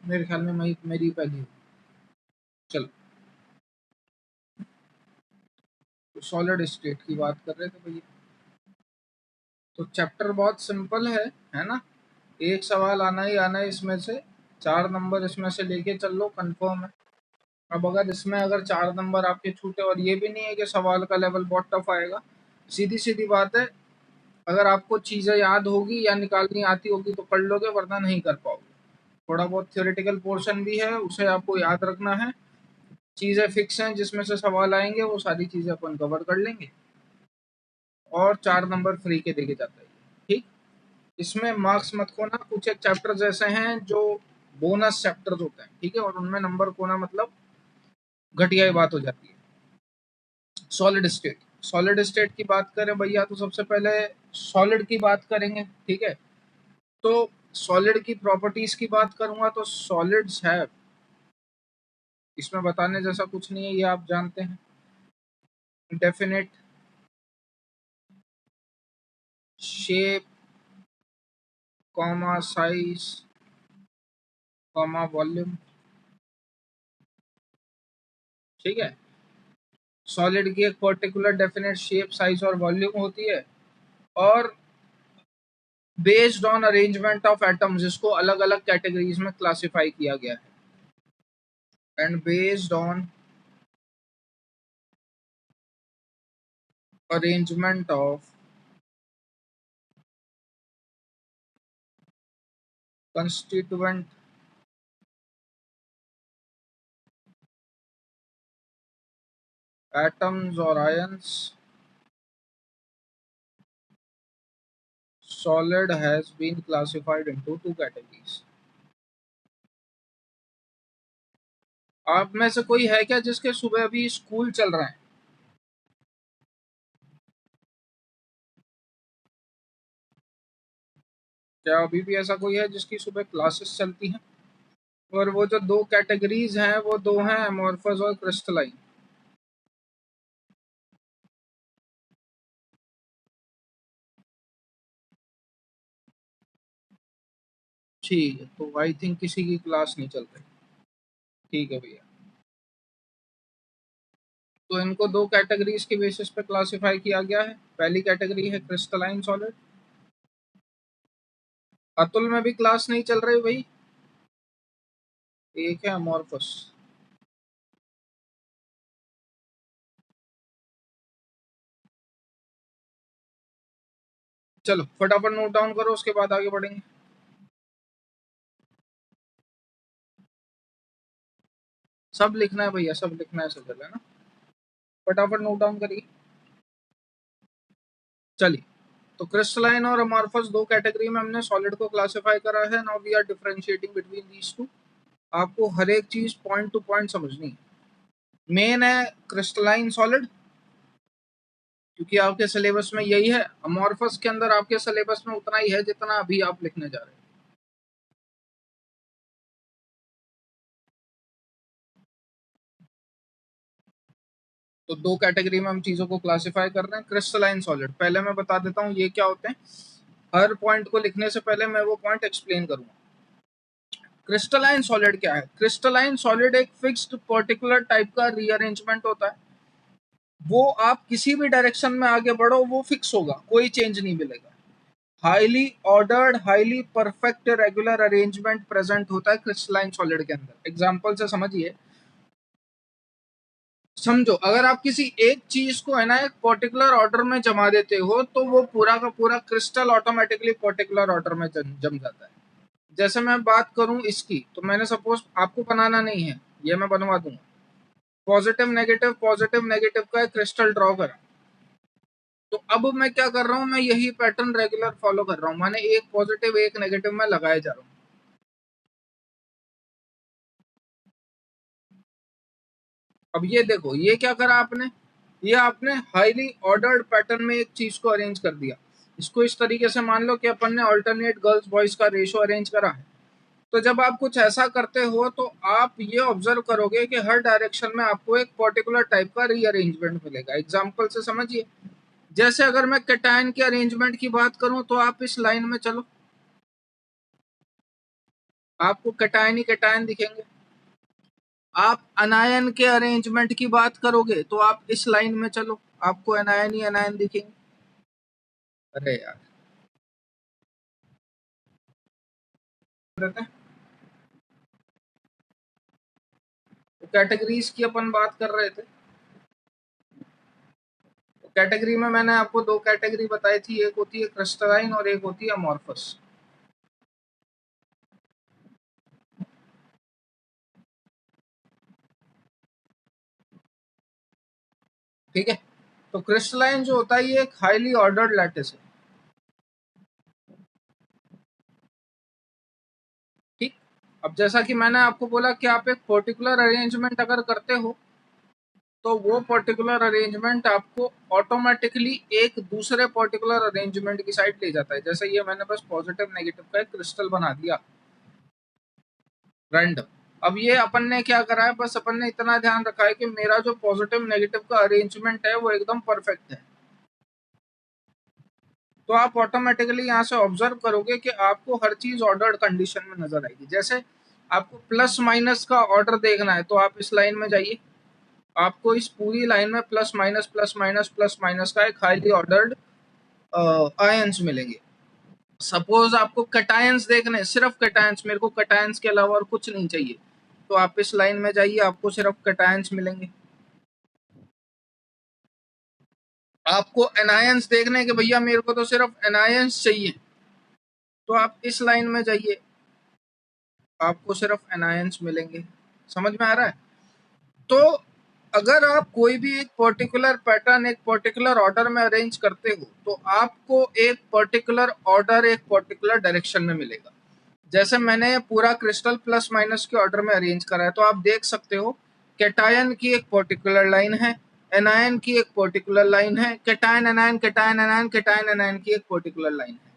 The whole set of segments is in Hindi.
मेरे ख्याल में मेरी पहली। चलो, तो सॉलिड स्टेट की बात कर रहे थे भैया। तो चैप्टर बहुत सिंपल है ना। एक सवाल आना ही आना है इसमें से, 4 नंबर इसमें से लेके चल लो, कंफर्म है। अब अगर इसमें अगर 4 नंबर आपके छूटे, और ये भी नहीं है कि सवाल का लेवल बहुत टफ आएगा, सीधी सीधी बात है, अगर आपको चीज़ें याद होगी या निकालनी आती होगी तो कर लोगे, वरना नहीं कर पाओगे। थोड़ा बहुत थ्योरेटिकल पोर्शन भी है, उसे आपको याद रखना है। चीज़ें फिक्स हैं, जिसमें से सवाल आएंगे वो सारी चीज़ें अपन कवर कर लेंगे, और 4 नंबर फ्री के देके जाता है। ठीक। इसमें मार्क्स मत खोना, कुछ एक चैप्टर्स ऐसे हैं जो बोनस चैप्टर्स होते हैं, ठीक है, और उनमें नंबर खोना मतलब घटिया बात हो जाती है। सॉलिड स्टेट, सॉलिड स्टेट की बात करें भैया तो सबसे पहले सॉलिड की बात करेंगे, ठीक है। तो सॉलिड की प्रॉपर्टीज की बात करूंगा तो सॉलिड्स है, इसमें बताने जैसा कुछ नहीं है, ये आप जानते हैं। Definite shape, comma size, comma volume, ठीक है। सॉलिड की एक पर्टिकुलर डेफिनेट शेप, साइज और वॉल्यूम होती है, और based on arrangement of atoms इसको अलग अलग कैटेगरीज में क्लासिफाई किया गया है, and based on arrangement of constituent atoms और ions, solid has been classified into 2 categories. आप में से कोई है क्या जिसके सुबह अभी स्कूल चल रहे हैं? क्या अभी भी ऐसा कोई है जिसकी सुबह क्लासेस चलती हैं? और वो जो 2 कैटेगरीज हैं वो 2 हैं, एमोर्फस और क्रिस्टलाइन। ठीक है, तो आई थिंक किसी की क्लास नहीं चल रही। ठीक है भैया, तो इनको 2 कैटेगरीज के बेसिस पे क्लासिफाई किया गया है। पहली कैटेगरी है क्रिस्टलाइन सॉलिड। अतुल में भी क्लास नहीं चल रही भाई। एक है अमोर्फस। चलो फटाफट नोट डाउन करो, उसके बाद आगे बढ़ेंगे। सब लिखना है भैया, सब लिखना है, सब है ना। फटाफट नोट डाउन करिए। चलिए, तो क्रिस्टलाइन और अमॉर्फस 2 कैटेगरी में हमने सॉलिड को क्लासिफाई करा है। Now we are differentiating between these two. आपको हर एक चीज पॉइंट टू पॉइंट समझनी है। मेन है क्रिस्टलाइन सॉलिड, क्योंकि आपके सिलेबस में यही है। अमॉर्फस के अंदर आपके सिलेबस में उतना ही है जितना अभी आप लिखने जा रहे हैं। तो 2 कैटेगरी में हम चीजों को क्लासिफाई कर रहे हैं। क्रिस्टलाइन सॉलिड, पहले मैं बता देता हूँ ये क्या होते हैं। हर पॉइंट को लिखने से पहले मैं वो पॉइंट एक्सप्लेन करूंगा। क्रिस्टलाइन सॉलिड क्या है? क्रिस्टलाइन सॉलिड एक फिक्स्ड पर्टिकुलर टाइप का रीअरेंजमेंट होता है। वो आप किसी भी डायरेक्शन में आगे बढ़ो वो फिक्स होगा, कोई चेंज नहीं मिलेगा। Highly ordered, highly perfect regular arrangement present होता है क्रिस्टलाइन सॉलिड के अंदर। एग्जांपल से समझिए। समझो, अगर आप किसी एक चीज को है ना एक पर्टिकुलर ऑर्डर में जमा देते हो तो वो पूरा का पूरा क्रिस्टल ऑटोमेटिकली पर्टिकुलर ऑर्डर में जम जाता है। जैसे मैं बात करूं इसकी, तो मैंने सपोज, आपको बनाना नहीं है, ये मैं बनवा दूंगा। पॉजिटिव नेगेटिव का एक क्रिस्टल ड्रॉ करा। तो अब मैं क्या कर रहा हूँ, मैं यही पैटर्न रेगुलर फॉलो कर रहा हूँ, माने एक पॉजिटिव एक नेगेटिव में लगाए जा रहा हूँ। अब ये देखो, ये क्या करा आपने, ये आपने हाईली ऑर्डर्ड पैटर्न में एक चीज को अरेंज कर दिया। इसको इस तरीके से मान लो कि अपन ने ऑल्टरनेट गर्ल्स बॉयज का रेशो अरेंज करा है। तो जब आप कुछ ऐसा करते हो तो आप ये ऑब्जर्व करोगे कि हर डायरेक्शन में आपको एक पर्टिकुलर टाइप का रीअरेंजमेंट मिलेगा। एग्जाम्पल से समझिए, जैसे अगर मैं कैटायन के अरेंजमेंट की बात करूं तो आप इस लाइन में चलो, आपको कैटायन ही कैटायन दिखेंगे। आप अनायन के अरेंजमेंट की बात करोगे तो आप इस लाइन में चलो, आपको अनायन ही अनायन दिखेंगे। अरे यार तो कैटेगरीज की अपन बात कर रहे थे। तो कैटेगरी में मैंने आपको दो कैटेगरी बताई थी, एक होती है क्रिस्टलाइन और एक होती है अमॉर्फस। ठीक है, तो क्रिस्टलाइन जो होता है ये एक हाईली ऑर्डर्ड लैटिस है। ठीक, अब जैसा कि मैंने आपको बोला कि आप एक पर्टिकुलर अरेंजमेंट अगर करते हो तो वो पर्टिकुलर अरेंजमेंट आपको ऑटोमेटिकली एक दूसरे पर्टिकुलर अरेंजमेंट की साइड ले जाता है। जैसे ये मैंने बस पॉजिटिव नेगेटिव का एक क्रिस्टल बना दिया रैंडम। अब ये अपन ने क्या करा है, बस अपन ने इतना ध्यान रखा है कि मेरा जो पॉजिटिव नेगेटिव का अरेंजमेंट है वो एकदम परफेक्ट है। तो आप ऑटोमेटिकली यहाँ से ऑब्जर्व करोगे कि आपको हर चीज ऑर्डर्ड कंडीशन में नजर आएगी। जैसे आपको प्लस माइनस का ऑर्डर देखना है तो आप इस लाइन में जाइए, आपको इस पूरी लाइन में प्लस माइनस का एक हाईली ऑर्डर्ड आयंस मिलेंगे। सपोज आपको कैटायंस देखने, सिर्फ कैटायंस, मेरे को कैटायंस के अलावा और कुछ नहीं चाहिए, तो आप इस लाइन में जाइए, आपको सिर्फ कैटायंस मिलेंगे। आपको एनायंस देखने के भैया मेरे को तो सिर्फ एनायंस चाहिए, तो आप इस लाइन में जाइए, आपको सिर्फ एनायंस मिलेंगे। समझ में आ रहा है? तो अगर आप कोई भी एक पर्टिकुलर पैटर्न एक पर्टिकुलर ऑर्डर में अरेंज करते हो तो आपको एक पर्टिकुलर ऑर्डर एक पर्टिकुलर डायरेक्शन में मिलेगा। जैसे मैंने पूरा क्रिस्टल प्लस माइनस के ऑर्डर में अरेंज करा है, तो आप देख सकते हो कैटायन की एक पर्टिकुलर लाइन है, एनायन की एक पर्टिकुलर लाइन है, cation anion cation anion cation anion की एक पर्टिकुलर लाइन है।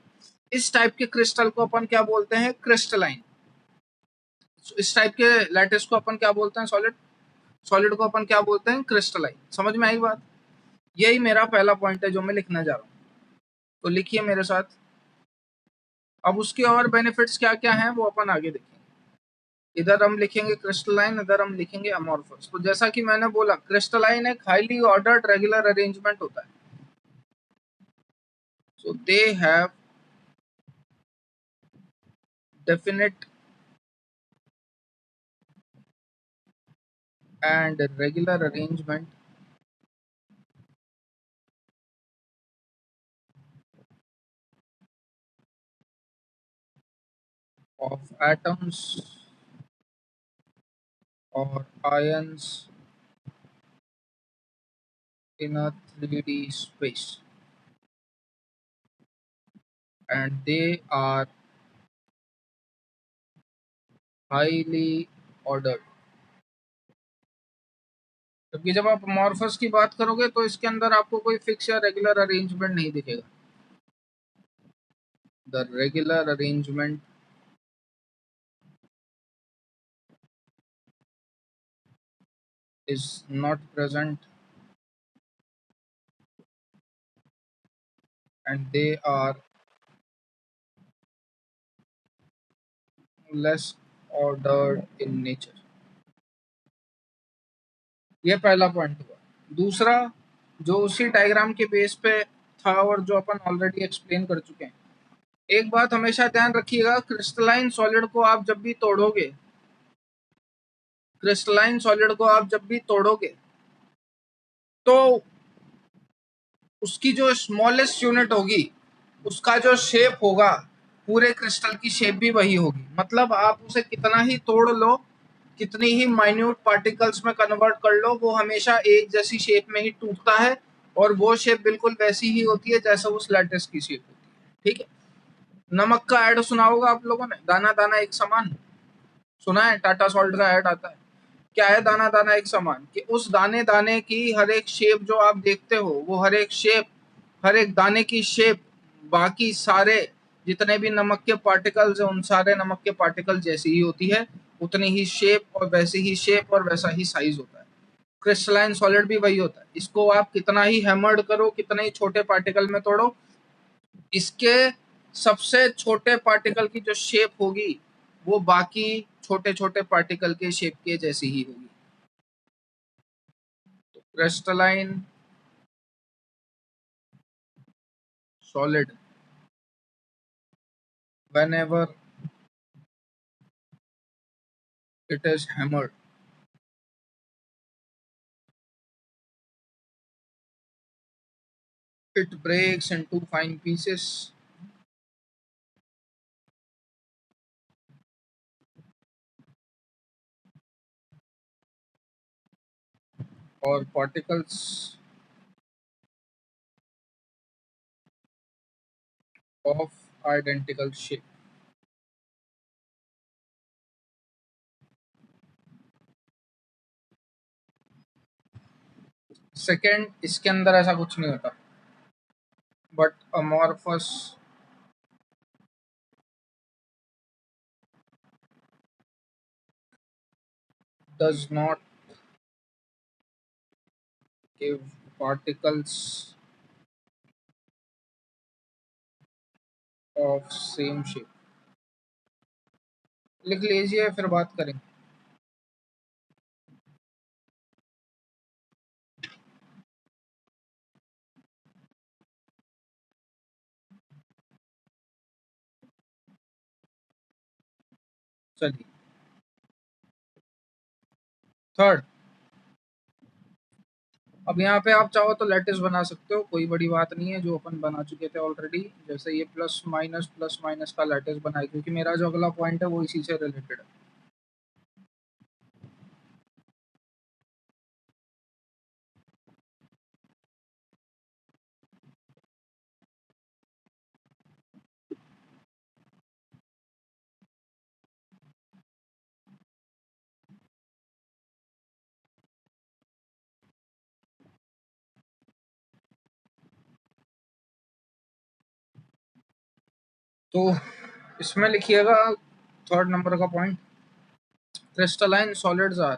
इस टाइप के क्रिस्टल को अपन क्या बोलते हैं? क्रिस्टलाइन। इस टाइप के लैटिस को अपन क्या बोलते हैं? सॉलिड। सॉलिड को अपन क्या बोलते हैं? क्रिस्टलाइन। समझ में आई बात? यही मेरा पहला पॉइंट है जो मैं लिखने जा रहा हूँ, तो लिखिए मेरे साथ। अब उसके और बेनिफिट्स क्या क्या हैं वो अपन आगे देखेंगे। इधर हम लिखेंगे क्रिस्टलाइन, इधर हम लिखेंगे अमॉर्फस। तो जैसा कि मैंने बोला, क्रिस्टलाइन एक हाईली ऑर्डर्ड रेगुलर अरेंजमेंट होता है। So they have definite and regular arrangement of atoms or ions in a 3D space, and they are highly ordered। जबकि जब आप अमॉर्फस की बात करोगे तो इसके अंदर आपको कोई फिक्स या रेगुलर अरेंजमेंट नहीं दिखेगा। The regular arrangement is not present, and they are less ordered in nature। ये पहला पॉइंट हुआ। दूसरा, जो उसी डायग्राम के बेस पे था और जो अपन ऑलरेडी एक्सप्लेन कर चुके हैं, एक बात हमेशा ध्यान रखिएगा, क्रिस्टलाइन सॉलिड को आप जब भी तोड़ोगे, क्रिस्टलाइन सॉलिड को आप जब भी तोड़ोगे तो उसकी जो स्मॉलेस्ट यूनिट होगी, उसका जो शेप होगा, पूरे क्रिस्टल की शेप भी वही होगी। मतलब आप उसे कितना ही तोड़ लो, कितनी ही माइन्यूट पार्टिकल्स में कन्वर्ट कर लो, वो हमेशा एक जैसी शेप में ही टूटता है, और वो शेप बिल्कुल वैसी ही होती है जैसा उस लैटिस की शेप होती है। ठीक है, नमक का ऐड सुना होगा आप लोगों ने, दाना दाना एक समान, सुना है? टाटा सॉल्ट का ऐड आता है, क्या है दाना दाना एक समान, कि उस दाने दाने की हर एक शेप जो आप देखते हो, वो हर एक शेप, हर एक दाने की शेप बाकी सारे जितने भी नमक के पार्टिकल्स हैं उन सारे नमक के पार्टिकल जैसी ही होती है, उतनी ही शेप और वैसी ही शेप और वैसा ही साइज होता है। क्रिस्टलाइन सॉलिड भी वही होता है। इसको आप कितना ही हैमर्ड करो, कितने ही छोटे पार्टिकल में तोड़ो, इसके सबसे छोटे पार्टिकल की जो शेप होगी वो बाकी छोटे छोटे पार्टिकल के शेप के जैसी ही होगी। तो crystalline solid whenever it is hammered, it breaks into fine pieces or particles of identical shape। Second, इसके अंदर ऐसा कुछ नहीं होता, but amorphous does not give particles of same shape। लिख लीजिए, फिर बात करेंगे। चलिए, थर्ड। अब यहाँ पे आप चाहो तो लैटिस बना सकते हो, कोई बड़ी बात नहीं है, जो अपन बना चुके थे ऑलरेडी। जैसे ये प्लस माइनस का लैटिस बनाए, क्योंकि मेरा जो अगला पॉइंट है वो इसी से रिलेटेड है। तो इसमें लिखिएगा थर्ड नंबर का पॉइंट, क्रिस्टलाइन सॉलिड्स आर,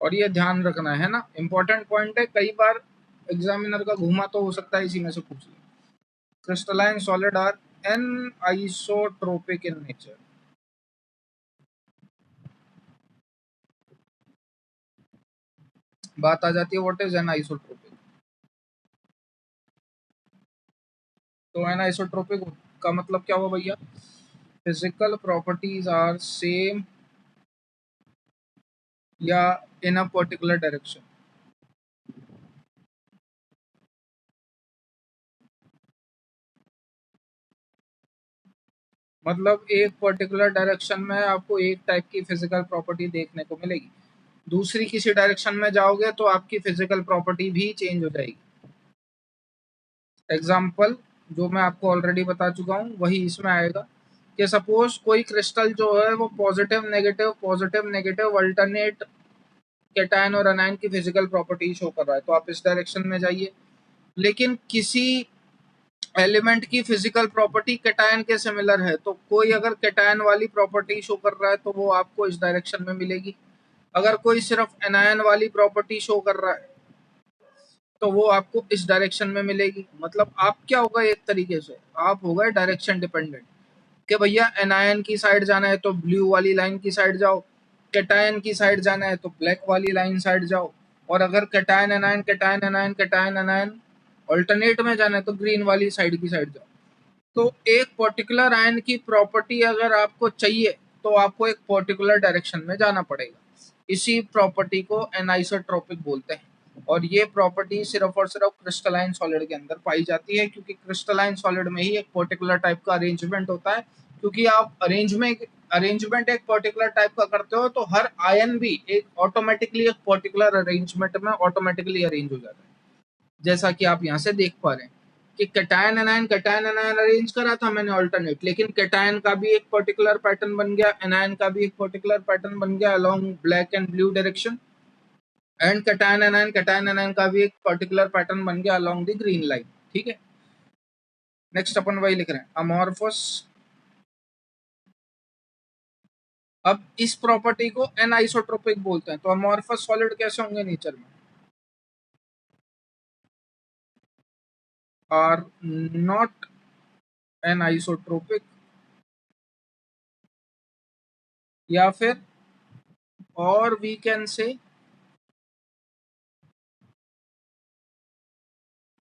और ये ध्यान रखना है ना, इंपॉर्टेंट पॉइंट है, कई बार एग्जामिनर का घूमा तो हो सकता है इसी में से पूछ ले। Crystalline solid are anisotropic in nature. बात आ जाती है व्हाट इज एन आइसोट्रोपिक। तो एन आइसोट्रोपिक का मतलब क्या हुआ भैया? फिजिकल प्रॉपर्टीज आर सेम या इन अ पर्टिकुलर डायरेक्शन। मतलब एक पर्टिकुलर डायरेक्शन में आपको एक टाइप की फिजिकल प्रॉपर्टी देखने को मिलेगी, दूसरी किसी डायरेक्शन में जाओगे तो आपकी फिजिकल प्रॉपर्टी भी चेंज हो जाएगी। एग्जाम्पल जो मैं आपको ऑलरेडी बता चुका हूँ वही इसमें आएगा, कि सपोज कोई क्रिस्टल जो है वो पॉजिटिव नेगेटिव अल्टरनेट कैटायन और अनायन की फिजिकल प्रॉपर्टी शो कर रहा है, तो आप इस डायरेक्शन में जाइए। लेकिन किसी एलिमेंट की फिजिकल प्रॉपर्टी कैटायन के सिमिलर है, तो कोई अगर कैटायन वाली प्रॉपर्टी शो कर रहा है तो वो आपको इस डायरेक्शन में मिलेगी। अगर कोई सिर्फ एनायन वाली प्रॉपर्टी शो कर रहा है तो वो आपको इस डायरेक्शन में मिलेगी। मतलब आप क्या होगा, एक तरीके से आप हो गए डायरेक्शन डिपेंडेंट, कि भैया एनायन की साइड जाना है तो ब्लू वाली लाइन की साइड जाओ, कैटायन की साइड जाना है तो ब्लैक वाली लाइन साइड जाओ, और अगर कैटायन एनायन ऑल्टरनेट में जाना है तो ग्रीन वाली साइड की साइड जाओ। तो एक पर्टिकुलर आयन की प्रॉपर्टी अगर आपको चाहिए तो आपको एक पर्टिकुलर डायरेक्शन में जाना पड़ेगा। इसी प्रॉपर्टी को एनाइसोट्रोपिक बोलते हैं, और ये प्रॉपर्टी सिर्फ और सिर्फ क्रिस्टलाइन सॉलिड के अंदर पाई जाती है, क्योंकि क्रिस्टलाइन सॉलिड में ही एक पर्टिकुलर टाइप का अरेंजमेंट होता है। क्योंकि आप अरेंजमेंट एक पर्टिकुलर टाइप का करते हो तो हर आयन भी एक ऑटोमेटिकली एक पर्टिकुलर अरेंजमेंट में ऑटोमेटिकली अरेंज हो जाता है। जैसा कि आप यहाँ से देख पा रहे हैं कि कैटायन एनायन अरेंज करा था मैंने ऑल्टरनेट, लेकिन कैटायन का भी एक पर्टिकुलर पैटर्न बन गया, एनायन का भी एक पर्टिकुलर पैटर्न बन गया along black and blue direction, and cation anion का भी एक पर्टिकुलर पैटर्न बन गया अलोंग द ग्रीन लाइन। ठीक है, नेक्स्ट अपन वही लिख रहे हैं, अमॉर्फस। अब इस प्रॉपर्टी को एनआइसोट्रोपिक बोलते हैं, तो अमॉर्फस सॉलिड कैसे होंगे नेचर में? आर नॉट एन आइसोट्रोपिक, या फिर और we can say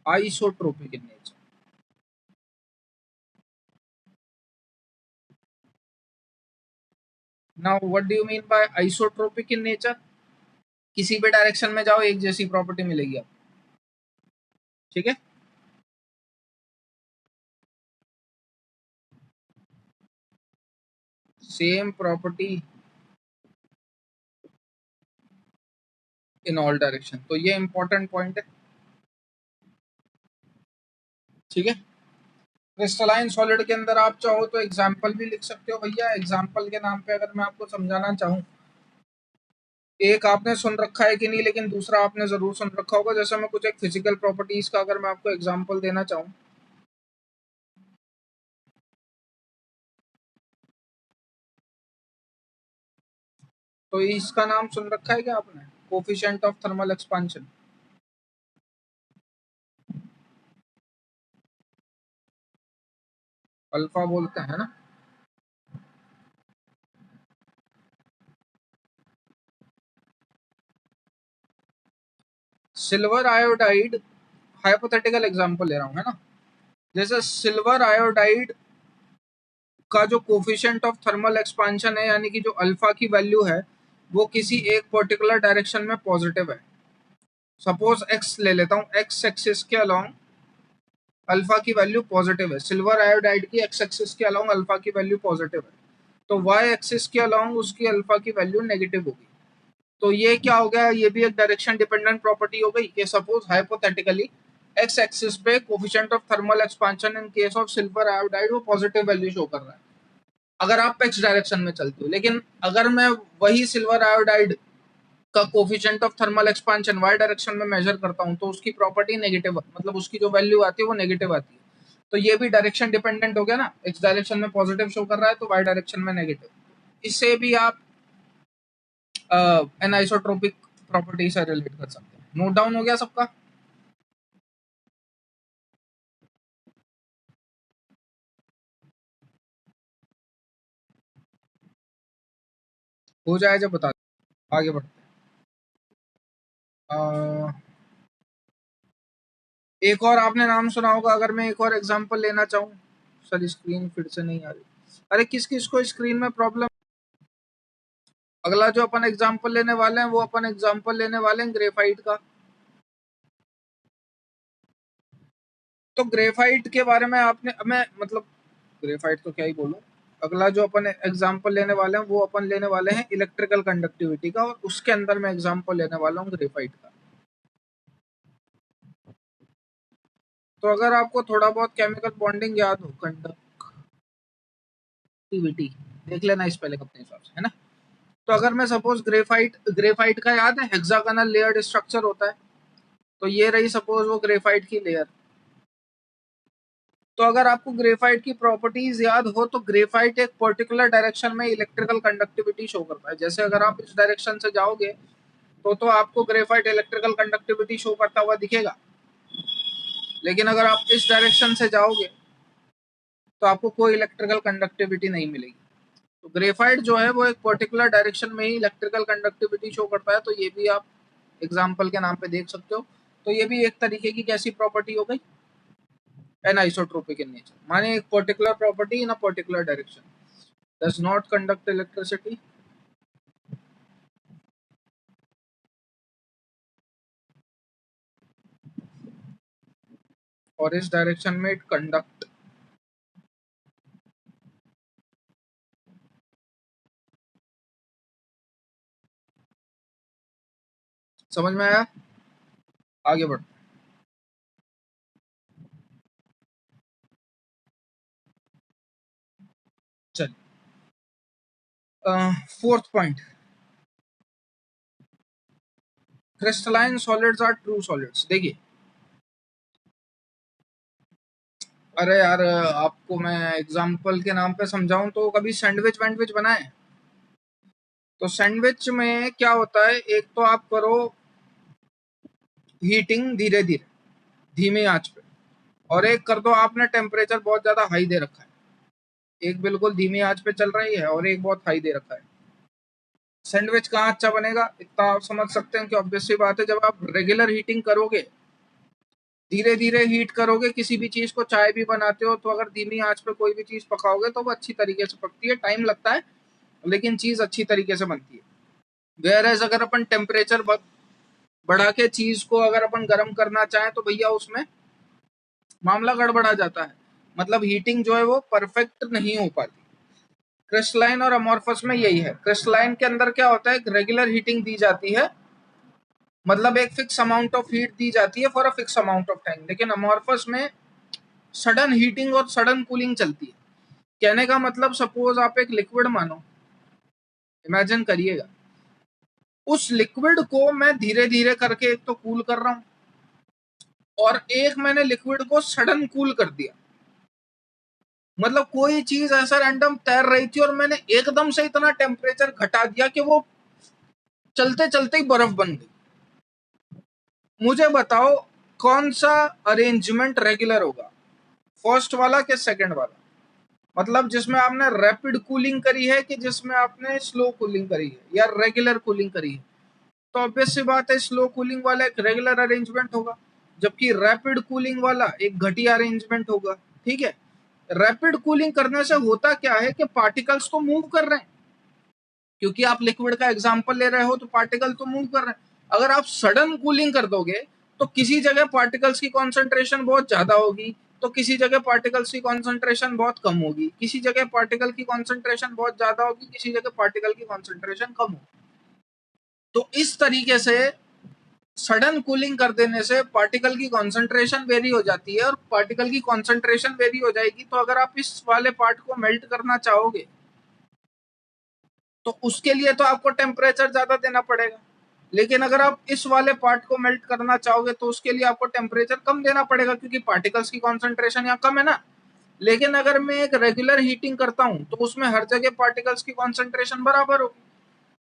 isotropic in nature. Now what do you mean by isotropic in nature? किसी भी डायरेक्शन में जाओ एक जैसी प्रॉपर्टी मिलेगी आपको, ठीक है। Same property in all direction, तो ये इंपॉर्टेंट पॉइंट है, ठीक है। क्रिस्टलाइन सॉलिड के अंदर आप चाहो तो एग्जाम्पल भी लिख सकते हो भैया। एग्जाम्पल के नाम पे अगर मैं आपको समझाना चाहूँ, एक आपने सुन रखा है कि नहीं, लेकिन दूसरा आपने जरूर सुन रखा होगा। जैसे मैं कुछ एक फिजिकल प्रॉपर्टीज का अगर मैं आपको एग्जाम्पल देना चाहूँ, तो इसका नाम सुन रखा है क्या आपने? Coefficient of thermal expansion. Alpha बोलते हैं ना। सिल्वर आयोडाइड, हाइपोथेटिकल एग्जांपल ले रहा हूँ, है ना। जैसे सिल्वर आयोडाइड का जो कोफिशिएंट ऑफ थर्मल एक्सपांशन है, यानी कि जो अल्फा की वैल्यू है, वो किसी एक पर्टिकुलर डायरेक्शन में पॉजिटिव है। सपोज एक्स ले लेता हूँ, एक्स एक्सिस के अलोंग अल्फा की वैल्यू पॉजिटिव है। सिल्वर आयोडाइड की एक्स एक्सिस के अलोंग अल्फा की वैल्यू पॉजिटिव है, तो वाई एक्सिस के अलोंग उसकी अल्फा की वैल्यू नेगेटिव होगी। तो ये क्या हो गया, ये भी एक डायरेक्शन डिपेंडेंट प्रॉपर्टी हो गई कि सपोज हाइपोथेटिकली एक्स एक्सिस पे coefficient of thermal expansion in case of silver iodide वो पॉजिटिव वैल्यू शो कर रहा है अगर आप एक्स डायरेक्शन में चलते हो। लेकिन अगर मैं वही सिल्वर आयोडाइड का coefficient of thermal expansion Y direction में मेजर करता हूँ, तो उसकी प्रॉपर्टी नेगेटिव, मतलब उसकी जो वैल्यू आती है वो नेगेटिव आती है। तो ये भी डायरेक्शन डिपेंडेंट हो गया ना, एक्स डायरेक्शन में पॉजिटिव शो कर रहा है तो वाई डायरेक्शन में नेगेटिव। इससे भी आप एनाइसोट्रोपिक प्रॉपर्टी से रिलेट कर सकते हैं। नोट डाउन हो गया सबका? हो जाए जब बता दो। आगे बढ़ते हैं। एक और आपने नाम सुना होगा, अगर मैं एक और एग्जांपल लेना चाहूँ। सर स्क्रीन फिर से नहीं आ रही। अरे किस किस को स्क्रीन में प्रॉब्लम? अगला जो अपन एग्जांपल लेने वाले हैं, वो अपन एग्जांपल लेने वाले हैं ग्रेफाइट का। तो ग्रेफाइट के बारे में आपने, मैं मतलब ग्रेफाइट तो क्या ही बोलूं। अगला जो अपन एग्जांपल लेने वाले हैं वो अपन लेने वाले हैं इलेक्ट्रिकल कंडक्टिविटी का, और उसके अंदर मैं एग्जांपल लेने वाला हूँ ग्रेफाइट का। तो अगर आपको थोड़ा बहुत केमिकल बॉन्डिंग याद हो, कंडक्टिविटी देख लेना इस पहले अपने हिसाब से, है ना। तो अगर मैं सपोज ग्रेफाइट का याद है हेक्सागोनल लेयर्ड स्ट्रक्चर होता है, तो ये रही सपोज वो ग्रेफाइट की लेयर। तो अगर आपको ग्रेफाइट की प्रॉपर्टीज याद हो, तो ग्रेफाइट एक पर्टिकुलर डायरेक्शन में इलेक्ट्रिकल कंडक्टिविटी शो करता है। जैसे अगर आप इस डायरेक्शन से जाओगे तो आपको ग्रेफाइट इलेक्ट्रिकल कंडक्टिविटी शो करता हुआ दिखेगा। लेकिन अगर आप इस डायरेक्शन से जाओगे तो आपको कोई इलेक्ट्रिकल कंडक्टिविटी नहीं मिलेगी। तो ग्रेफाइट जो है वो एक पर्टिकुलर डायरेक्शन में ही इलेक्ट्रिकल कंडक्टिविटी शो करता है। तो ये भी आप एग्जाम्पल के नाम पे देख सकते हो। तो ये भी एक तरीके की कैसी प्रॉपर्टी हो गई, एनाइसोट्रोपिक इन नेचर, माने एक particular property in a particular direction does not conduct electricity, और इस डायरेक्शन में इट कंडक्ट। समझ में आया? आगे बढ़, चल fourth point, crystalline solids are true solids. देखिए, अरे यार आपको मैं एग्जाम्पल के नाम पे समझाऊं तो कभी सैंडविच वैंडविच बनाए? तो सैंडविच में क्या होता है, एक तो आप करो हीटिंग धीरे धीरे, धीमी आंच पे, और एक कर दो आपने टेम्परेचर बहुत ज्यादा हाई दे रखा है, एक बिल्कुल धीमी आंच पे चल रही है और एक बहुत हाई दे रखा है। सैंडविच कहाँ अच्छा बनेगा? इतना आप समझ सकते हैं कि ऑब्वियस सी बात है, जब आप रेगुलर हीटिंग करोगे, धीरे धीरे हीट करोगे, किसी भी चीज को चाय भी बनाते हो तो अगर धीमी आंच पे कोई भी चीज पकाओगे तो वो अच्छी तरीके से पकती है, टाइम लगता है लेकिन चीज अच्छी तरीके से बनती है। वेयर एज अगर अपन टेम्परेचर बढ़ा के चीज को अगर अपन गर्म करना चाहें तो भैया उसमें मामला गड़बड़ा जाता है, मतलब हीटिंग जो है वो परफेक्ट नहीं हो पाती। क्रिस्टलाइन और अमॉर्फस में यही है। क्रिस्टलाइन के अंदर क्या होता है, रेगुलर हीटिंग दी जाती है, मतलब एक फिक्स अमाउंट ऑफ हीट दी जाती है for a fix amount of time, लेकिन अमॉर्फस में सडन हीटिंग और सडन कूलिंग चलती है। कहने का मतलब, सपोज आप एक लिक्विड मानो, इमेजिन करिएगा, उस लिक्विड को मैं धीरे धीरे करके एक तो कूल कर रहा हूं, और एक मैंने लिक्विड को सडन कूल कर दिया। मतलब कोई चीज ऐसा रैंडम तैर रही थी और मैंने एकदम से इतना टेम्परेचर घटा दिया कि वो चलते चलते ही बर्फ बन गई। मुझे बताओ कौन सा अरेंजमेंट रेगुलर होगा, फर्स्ट वाला कि सेकंड वाला? मतलब जिसमें आपने रैपिड कूलिंग करी है कि जिसमें आपने स्लो कूलिंग करी है या रेगुलर कूलिंग करी है? तो ऑब्वियस सी बात है, स्लो कूलिंग वाला एक रेगुलर अरेंजमेंट होगा, जबकि रैपिड कूलिंग वाला एक घटिया अरेंजमेंट होगा। ठीक है, रैपिड कूलिंग करने से होता क्या है कि पार्टिकल्स तो मूव कर रहे हैं, क्योंकि आप लिक्विड का एग्जांपल ले रहे हो तो पार्टिकल तो मूव कर रहे हैं। अगर आप सडन कूलिंग कर दोगे तो किसी जगह पार्टिकल्स की कॉन्सेंट्रेशन बहुत ज्यादा होगी, तो किसी जगह पार्टिकल्स की कॉन्सेंट्रेशन बहुत कम होगी, किसी जगह पार्टिकल की कॉन्सेंट्रेशन बहुत ज्यादा होगी, किसी जगह पार्टिकल की कॉन्सेंट्रेशन कम होगी। तो इस तरीके से सडन कूलिंग कर देने से पार्टिकल की कॉन्सेंट्रेशन वेरी हो जाती है, और पार्टिकल की कॉन्सेंट्रेशन वेरी हो जाएगी तो अगर आप इस वाले पार्ट को मेल्ट करना चाहोगे तो उसके लिए तो आपको टेम्परेचर ज्यादा देना पड़ेगा, लेकिन अगर आप इस वाले पार्ट को मेल्ट करना चाहोगे तो उसके लिए आपको टेम्परेचर कम देना पड़ेगा, क्योंकि पार्टिकल्स की कॉन्सेंट्रेशन यहाँ कम है ना। लेकिन अगर मैं एक रेगुलर हीटिंग करता हूं तो उसमें हर जगह पार्टिकल्स की कॉन्सेंट्रेशन बराबर होगी।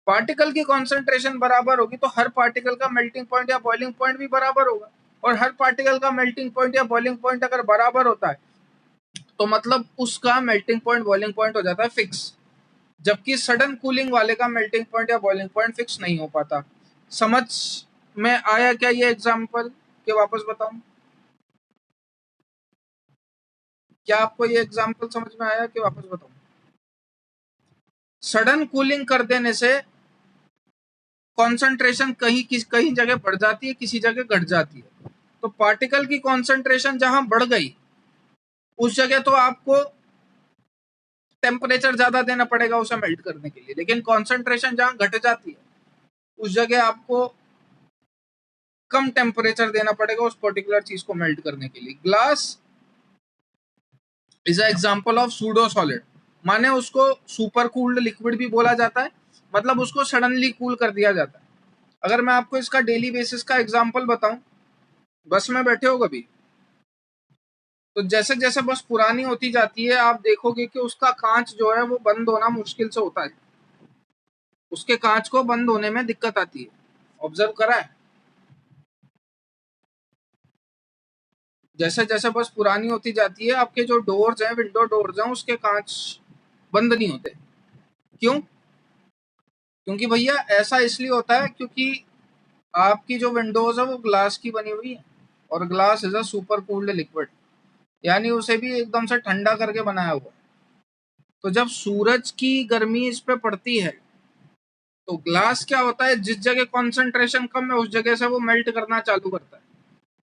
पार्टिकल की कॉन्सेंट्रेशन बराबर होगी तो हर पार्टिकल का मेल्टिंग पॉइंट या बॉइलिंग पॉइंट भी बराबर होगा, और हर पार्टिकल का मेल्टिंग पॉइंट या बॉइलिंग पॉइंट अगर बराबर होता है तो मतलब उसका मेल्टिंग पॉइंट बॉइलिंग पॉइंट हो जाता है फिक्स, जबकि सडन कूलिंग वाले का मेल्टिंग पॉइंट या बॉइलिंग पॉइंट फिक्स नहीं हो पाता। समझ में आया क्या ये एग्जांपल, के वापस बताऊं? क्या आपको ये एग्जांपल समझ में आया कि वापस बताऊं? सडन कूलिंग कर देने से कॉन्सेंट्रेशन कहीं जगह बढ़ जाती है, किसी जगह घट जाती है। तो पार्टिकल की कॉन्सेंट्रेशन जहां बढ़ गई उस जगह तो आपको टेम्परेचर ज्यादा देना पड़ेगा उसे मेल्ट करने के लिए, लेकिन कॉन्सेंट्रेशन जहां घट जाती है उस जगह आपको कम टेम्परेचर देना पड़ेगा उस पर्टिकुलर चीज को मेल्ट करने के लिए। Glass is a example of pseudo solid, माने उसको सुपर कूल्ड लिक्विड भी बोला जाता है, मतलब उसको सडनली कूल कर दिया जाता है। अगर मैं आपको इसका डेली बेसिस का एग्जांपल बताऊं, बस में बैठे हो कभी, तो जैसे जैसे बस पुरानी होती जाती है आप देखोगे कि उसका कांच जो है वो बंद होना मुश्किल से होता है, उसके कांच को बंद होने में दिक्कत आती है। ऑब्जर्व करा है? जैसे जैसे बस पुरानी होती जाती है आपके जो डोर्स हैं, विंडो डोर्स हैं, उसके कांच बंद नहीं होते। क्यों? क्योंकि भैया ऐसा इसलिए होता है क्योंकि आपकी जो विंडोज है वो ग्लास की बनी हुई है, और glass is a super cooled liquid, यानी उसे भी एकदम से ठंडा करके बनाया हुआ है। तो जब सूरज की गर्मी इस पे पड़ती है तो ग्लास क्या होता है, जिस जगह कॉन्सेंट्रेशन कम है उस जगह से वो मेल्ट करना चालू करता है,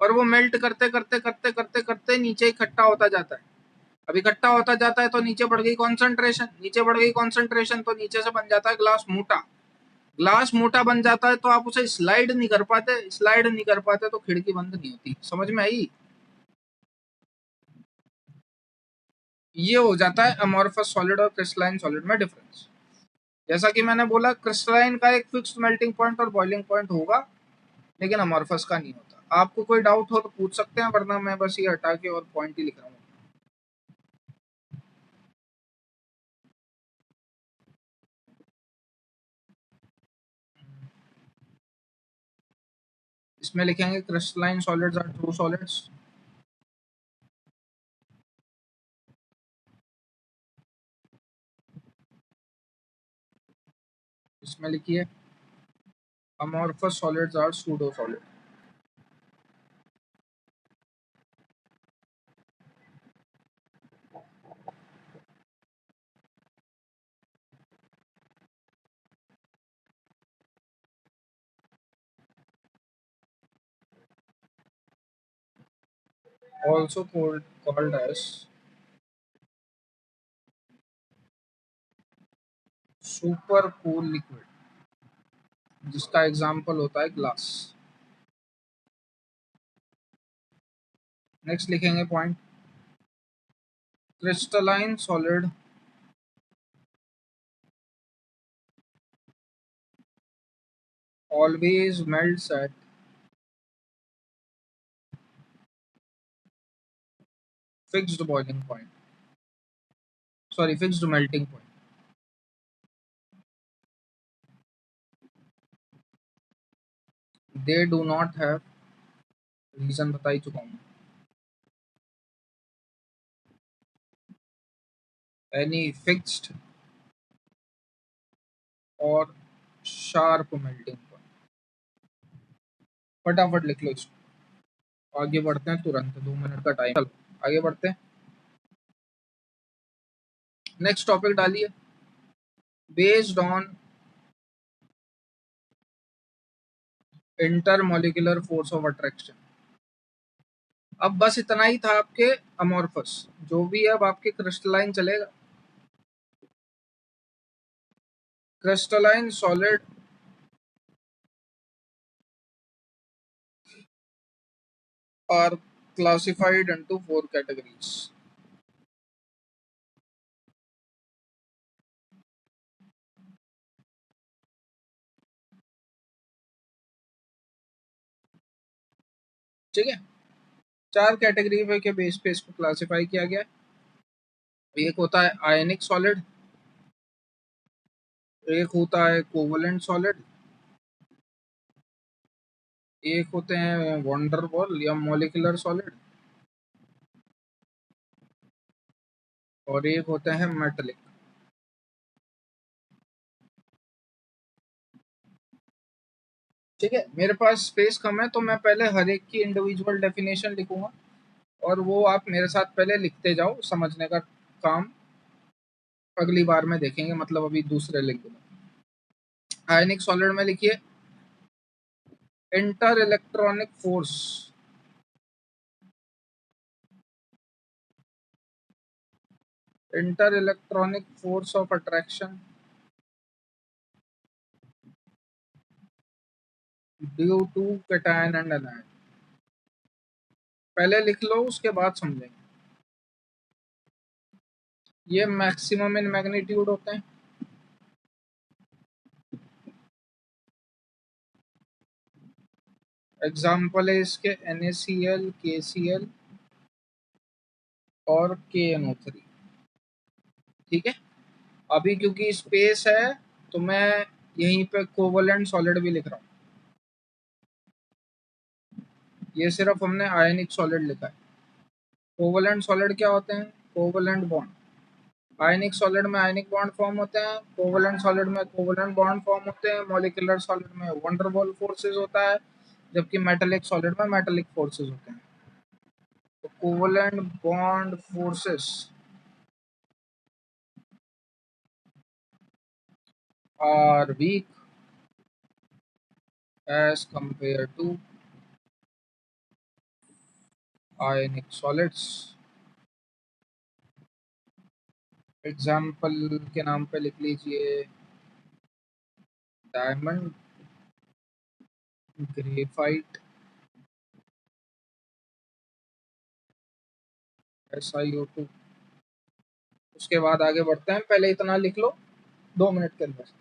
और वो मेल्ट करते करते करते करते करते नीचे इकट्ठा होता जाता है। अब इकट्ठा होता जाता है तो नीचे बढ़ गई कॉन्सेंट्रेशन, नीचे बढ़ गई कॉन्सेंट्रेशन तो नीचे से बन जाता है ग्लास मोटा। ग्लास मोटा बन जाता है तो आप उसे स्लाइड नहीं कर पाते, स्लाइड नहीं कर पाते तो खिड़की बंद नहीं होती। समझ में आई? ये हो जाता है अमॉर्फस सॉलिड और क्रिस्टलाइन सॉलिड में डिफरेंस। जैसा कि मैंने बोला, क्रिस्टलाइन का एक फिक्स मेल्टिंग पॉइंट और बॉइलिंग पॉइंट होगा, लेकिन अमॉर्फस का नहीं होता। आपको कोई डाउट हो तो पूछ सकते हैं, वरना मैं बस ये हटा के और पॉइंट ही लिख रहा हूँ। इसमें लिखेंगे crystalline solids are true solids. इसमें लिखिए amorphous solids are pseudo solid. Also called as super cool liquid, जिसका एग्जाम्पल होता है ग्लास। नेक्स्ट लिखेंगे point, crystalline solid always melts at fixed boiling point, sorry, fixed melting point. They do not have, reason बता ही चुका हूँ, any fixed or sharp melting point। फटाफट लिख लो इसको, आगे बढ़ते हैं तुरंत, 2 मिनट का टाइम। चलो आगे बढ़ते हैं, नेक्स्ट टॉपिक डालिए। Based on intermolecular force of attraction. अब बस इतना ही था आपके अमोर्फस, जो भी अब आपके क्रिस्टलाइन चलेगा। Crystalline solid are classified into 4 categories. ठीक है, 4 कैटेगरी के बेस पे इसको क्लासिफाई किया गया। एक होता है आयनिक सॉलिड, एक होता है कोवलेंट सॉलिड, एक होते हैं वंडरबॉल या मॉलिक्यूलर सॉलिड, और एक होते हैं मेटेलिक। ठीक है, मेरे पास स्पेस कम है तो मैं पहले हर एक की इंडिविजुअल डेफिनेशन लिखूंगा और वो आप मेरे साथ पहले लिखते जाओ, समझने का काम अगली बार में देखेंगे, मतलब अभी दूसरे लिख दूंगा। आयनिक सॉलिड में लिखिए inter electronic force of attraction due to cation and anion. पहले लिख लो उसके बाद समझेंगे। ये मैक्सिमम इन मैग्नीट्यूड होते हैं। एग्जाम्पल है इसके NaCl, KCl और KNO3। ठीक है, अभी क्योंकि स्पेस है तो मैं यहीं पे कोवलेंट सॉलिड भी लिख रहा हूँ। ये सिर्फ हमने आयनिक सॉलिड लिखा है। कोवलेंट सॉलिड क्या होते हैं? Covalent bond. आयनिक सॉलिड में आयनिक बॉन्ड फॉर्म होते हैं, कोवलेंट सॉलिड में कोवलेंट बॉन्ड फॉर्म होते हैं, मॉलिक्यूलर सॉलिड में वंडरबॉल फोर्सेस होता है, जबकि मेटालिक सॉलिड में मेटालिक फोर्सेस होते हैं। तो covalent bond forces are weak as compare to ionic solids. Example के नाम पे लिख लीजिए डायमंड, ग्रेफाइट, SiO2। उसके बाद आगे बढ़ते हैं, पहले इतना लिख लो 2 मिनट के अंदर।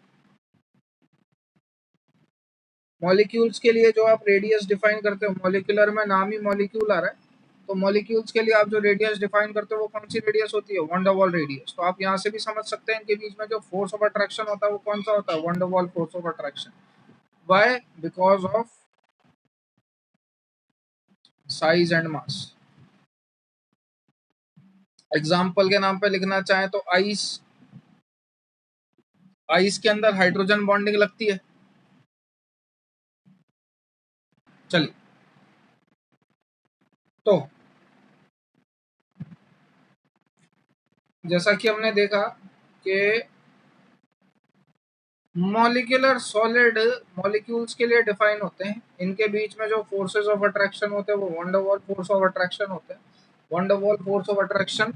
मॉलिक्यूल्स के लिए जो आप रेडियस डिफाइन करते हो, मॉलिक्यूलर में नाम ही मॉलिक्यूल आ रहा है, तो मॉलिक्यूल्स के लिए आप जो रेडियस डिफाइन करते हो वो कौन सी रेडियस होती है? Van der wall radius. तो आप यहाँ से भी समझ सकते हैं इनके बीच में जो फोर्स ऑफ अट्रैक्शन होता है वो कौन सा होता है? Van der Waals force of attraction. Why? Because of size and mass. Example के नाम पे लिखना चाहें तो आइस, आइस के अंदर हाइड्रोजन बॉन्डिंग लगती है। चलिए, तो जैसा कि हमने देखा कि मॉलिक्यूलर सॉलिड मॉलिक्यूल्स के लिए डिफाइन होते हैं, इनके बीच में जो फोर्सेस ऑफ अट्रैक्शन होते हैं वो wonder Waals force of attraction होते हैं। Wonder Waals force of attraction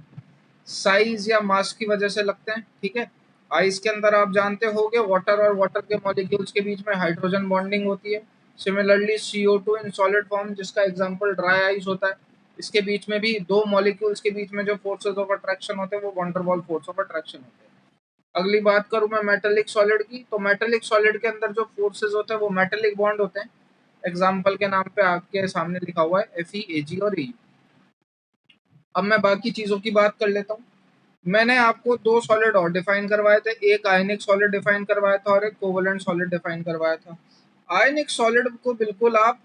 size या मास की वजह से लगते हैं, ठीक है। आइस के अंदर आप जानते होंगे वाटर और वाटर के मॉलिक्यूल्स के बीच में हाइड्रोजन बॉन्डिंग होती है। Similarly CO2 in solid form, जिसका एग्जांपल ड्राई आइस होता है, इसके बीच में भी दो मॉलिक्यूल्स के बीच में जो फोर्सेस ऑफ अट्रैक्शन होते हैं वो wonder Waals force of attraction होते हैं। अगली बात करूं मैं मेटेलिक सॉलिड की, तो मेटेलिक सॉलिड के अंदर जो फोर्सेस होते हैं वो मेटेलिक बॉन्ड होते हैं। एग्जांपल के नाम पे आपके सामने लिखा हुआ है Fe, Ag और E। अब मैं बाकी चीजों की बात कर लेता हूँ। मैंने आपको दो सॉलिड और डिफाइन करवाए थे, एक आयनिक सॉलिड डिफाइन करवाया था और एक कोवलेंट सॉलिड डिफाइन करवाया था। आयनिक सॉलिड को बिल्कुल आप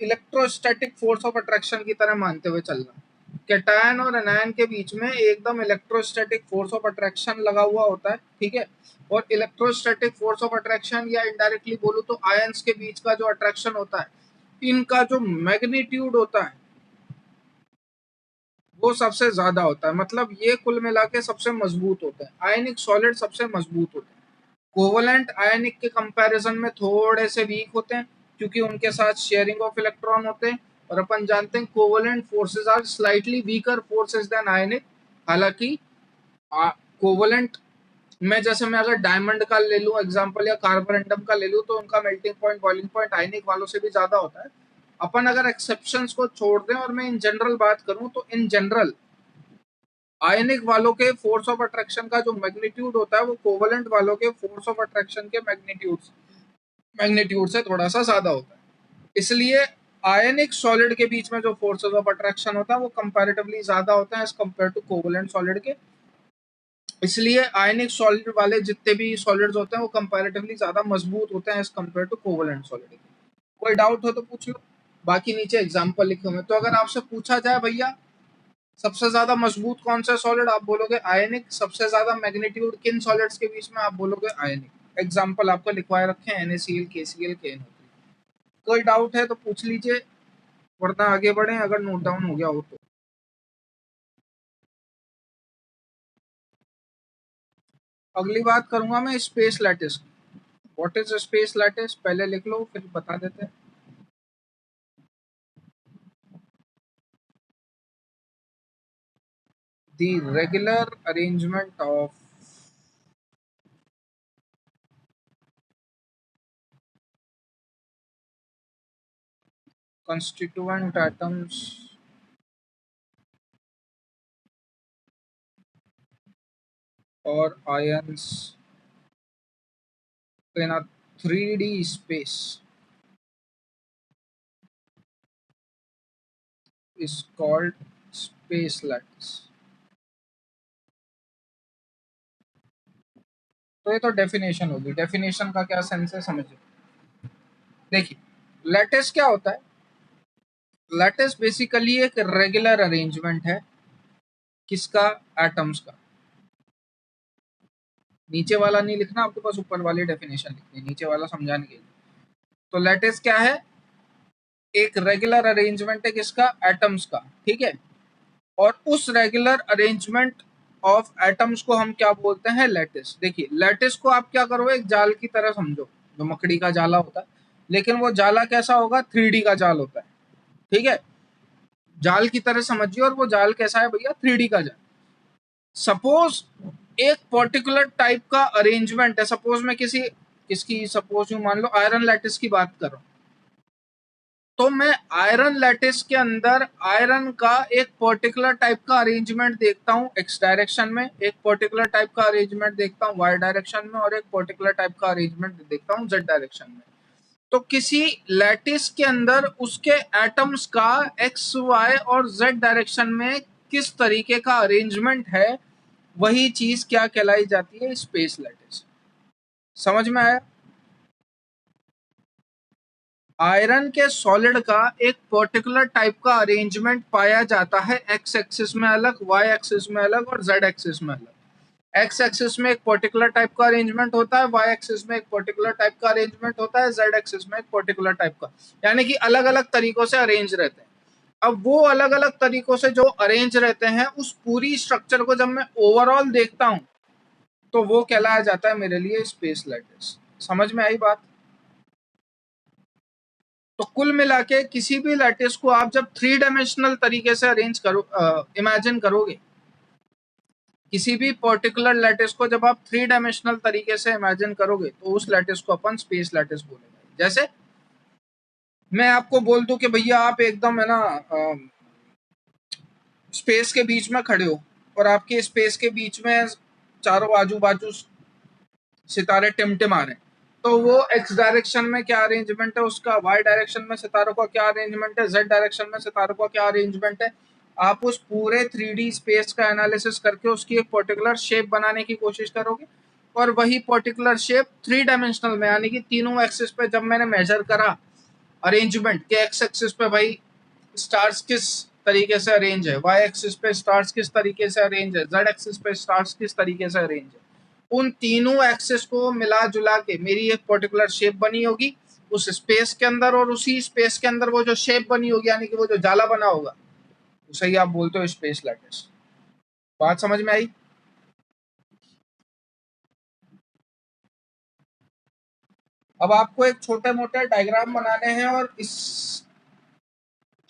इलेक्ट्रोस्टैटिक फोर्स ऑफ अट्रैक्शन की तरह मानते हुए चलना। कैटायन और एनायन के बीच में एकदम इलेक्ट्रोस्टैटिक फोर्स ऑफ अट्रैक्शन लगा हुआ होता है, ठीक है। और इलेक्ट्रोस्टैटिक फोर्स ऑफ अट्रैक्शन या इनडायरेक्टली बोलूं तो आयंस के बीच का जो अट्रैक्शन होता है, इनका जो मैग्नीट्यूड होता है वो सबसे ज्यादा होता है। मतलब ये कुल मिला के सबसे मजबूत होता है। आयनिक सॉलिड सबसे मजबूत होते हैं। कोवलेंट आयनिक के कंपैरिजन में थोड़े से वीक होते हैं, क्योंकि उनके साथ शेयरिंग ऑफ इलेक्ट्रॉन होते हैं। और अपन जानते हैं covalent forces are slightly weaker forces than ionic. हालांकि कोवलेंट में जैसे मैं अगर डायमंड का ले लूं एग्जांपल या कार्बोरेंडम का ले लूं, तो उनका मेल्टिंग पॉइंट बॉइलिंग पॉइंट आयनिक वालों से भी ज्यादा होता है। अपन अगर एक्सेप्शंस को छोड़ दें और मैं इन जनरल बात करूं, तो इन जनरल आयनिक वालों के फोर्स ऑफ अट्रैक्शन का जो मैग्नीट्यूड होता है वो कोवलेंट वालों के फोर्स ऑफ अट्रैक्शन के मैग्नीट्यूड से थोड़ा सा ज्यादा होता है। इसलिए आयनिक सॉलिड के बीच में जो फोर्सेस ऑफ अट्रैक्शन होता है वो कंपैरेटिवली ज्यादा होता है as compare to covalent solid के। इसलिए आयनिक सॉलिड वाले जितने भी सॉलिड्स होते हैं वो कंपैरेटिवली ज्यादा मजबूत होते हैं as compare to covalent solid. कोई डाउट हो तो पूछ लो, बाकी नीचे एग्जाम्पल लिखे हुए। तो अगर आपसे पूछा जाए भैया सबसे ज्यादा मजबूत कौन सा सॉलिड, आप बोलोगे आयनिक। सबसे ज्यादा मैग्नीट्यूड किन सॉलिड्स के बीच में, आप बोलोगे आयनिक। एग्जाम्पल आपको लिखवाए रखे हैं NaCl, KCl, KNO3। कोई डाउट है तो पूछ लीजिए, वरना आगे बढ़े अगर नोट डाउन हो गया हो तो। अगली बात करूंगा मैं स्पेस लैटिस की। व्हाट इज स्पेस लैटिस पहले लिख लो फिर बता देते हैं। The regular arrangement of constituent atoms or ions in a 3D space is called space lattice। तो ये तो डेफिनेशन होगी। डेफिनेशन का क्या सेंस है समझिए। देखिए, लैटिस क्या होता है। लैटिस बेसिकली एक रेगुलर अरेंजमेंट है, किसका, एटम्स का। नीचे वाला नहीं लिखना आपके पास, ऊपर वाली डेफिनेशन लिखनी है, नीचे वाला समझाने के लिए। तो लैटिस क्या है, एक रेगुलर अरेंजमेंट है किसका, एटम्स का, ठीक है। और उस रेगुलर अरेंजमेंट ऑफ एटम्स को हम क्या बोलते हैं, लैटिस। देखिए, लैटिस को आप क्या करो, एक जाल की तरह समझो, जो मकड़ी का जाला होता है, लेकिन वो जाला कैसा होगा, 3D का जाल होता है, ठीक है। जाल की तरह समझिए, और वो जाल कैसा है भैया, 3D का जाल। सपोज एक पर्टिकुलर टाइप का अरेंजमेंट है, सपोज मैं किसकी सपोज यू मान लो आयरन लैटिस की बात कर रहा हूं। तो मैं आयरन लैटिस के अंदर आयरन का एक पर्टिकुलर टाइप का अरेंजमेंट देखता हूं एक्स डायरेक्शन में, एक पर्टिकुलर टाइप का अरेंजमेंट देखता हूं वाई डायरेक्शन में, और एक पर्टिकुलर टाइप का अरेंजमेंट देखता हूं जेड डायरेक्शन में। तो किसी लैटिस के अंदर उसके एटम्स का एक्स वाई और जेड डायरेक्शन में किस तरीके का अरेंजमेंट है, वही चीज क्या कहलाई जाती है, स्पेस लैटिस। समझ में आया। आयरन के सॉलिड का एक पर्टिकुलर टाइप का अरेंजमेंट पाया जाता है, एक्स एक्सिस में अलग, वाई एक्सिस में अलग और जेड एक्सिस में अलग। एक्स एक्सिस में एक पर्टिकुलर टाइप का अरेंजमेंट होता है, वाई एक्सिस में एक पर्टिकुलर टाइप का अरेंजमेंट होता है, जेड एक्सिस में एक पर्टिकुलर टाइप का, यानी कि अलग अलग तरीकों से अरेंज रहते हैं। अब वो अलग अलग तरीकों से जो अरेंज रहते हैं, उस पूरी स्ट्रक्चर को जब मैं ओवरऑल देखता हूं तो वो कहलाया जाता है मेरे लिए स्पेस लैटिस। समझ में आई बात? तो कुल मिला के किसी भी लैटिस को आप जब थ्री डायमेंशनल तरीके से अरेंज करो, इमेजिन करोगे, किसी भी पर्टिकुलर लैटिस को जब आप थ्री डायमेंशनल तरीके से इमेजिन करोगे तो उस लैटिस को अपन स्पेस लैटिस बोलेंगे। जैसे मैं आपको बोल दूं कि भैया आप एकदम है ना स्पेस के बीच में खड़े हो और आपके स्पेस के बीच में चारों आजू बाजू सितारे टिमटिमा रहे हैं, तो वो एक्स डायरेक्शन में क्या अरेंजमेंट है उसका, वाई डायरेक्शन में सितारों का क्या अरेंजमेंट है, जेड डायरेक्शन में सितारों का क्या अरेंजमेंट है। आप उस पूरे 3D स्पेस का एनालिसिस करके उसकी एक पर्टिकुलर शेप बनाने की कोशिश करोगे, और वही पर्टिकुलर शेप थ्री डायमेंशनल में यानी कि तीनों एक्सिस पे जब मैंने मेजर करा अरेंजमेंट के, एक्स एक्सिस पे भाई स्टार्स किस तरीके से अरेंज है, वाई एक्सिस पे स्टार्स किस तरीके से अरेंज है, जेड एक्सिस पे स्टार्स किस तरीके से अरेंज है, उन तीनों एक्सिस को मिला जुला के मेरी एक पर्टिकुलर शेप बनी होगी उस स्पेस के अंदर, और उसी स्पेस के अंदर वो जो शेप बनी होगी यानी कि वो जो जाला बना होगा उसे ही आप बोलते हो स्पेस लैटिस। बात समझ में आई? अब आपको एक छोटे मोटे डायग्राम बनाने हैं और इस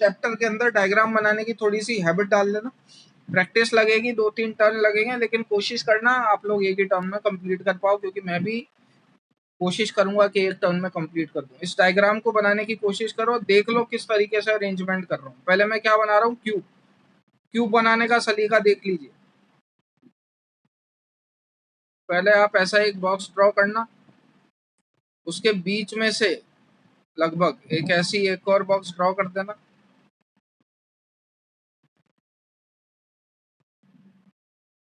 चैप्टर के अंदर डायग्राम बनाने की थोड़ी सी हैबिट डाल देना। प्रैक्टिस लगेगी, 2-3 टर्न लगेंगे, लेकिन कोशिश करना आप लोग एक ही टर्न में कंप्लीट कर पाओ, क्योंकि मैं भी कोशिश करूंगा कि एक टर्न में कंप्लीट कर दूं। इस डायग्राम को बनाने की कोशिश करो, देख लो किस तरीके से अरेंजमेंट कर रहा हूँ। पहले मैं क्या बना रहा हूँ, क्यूब। क्यूब बनाने का सलीका देख लीजिए। पहले आप ऐसा एक बॉक्स ड्रॉ करना, उसके बीच में से लगभग एक ऐसी एक और बॉक्स ड्रॉ कर देना।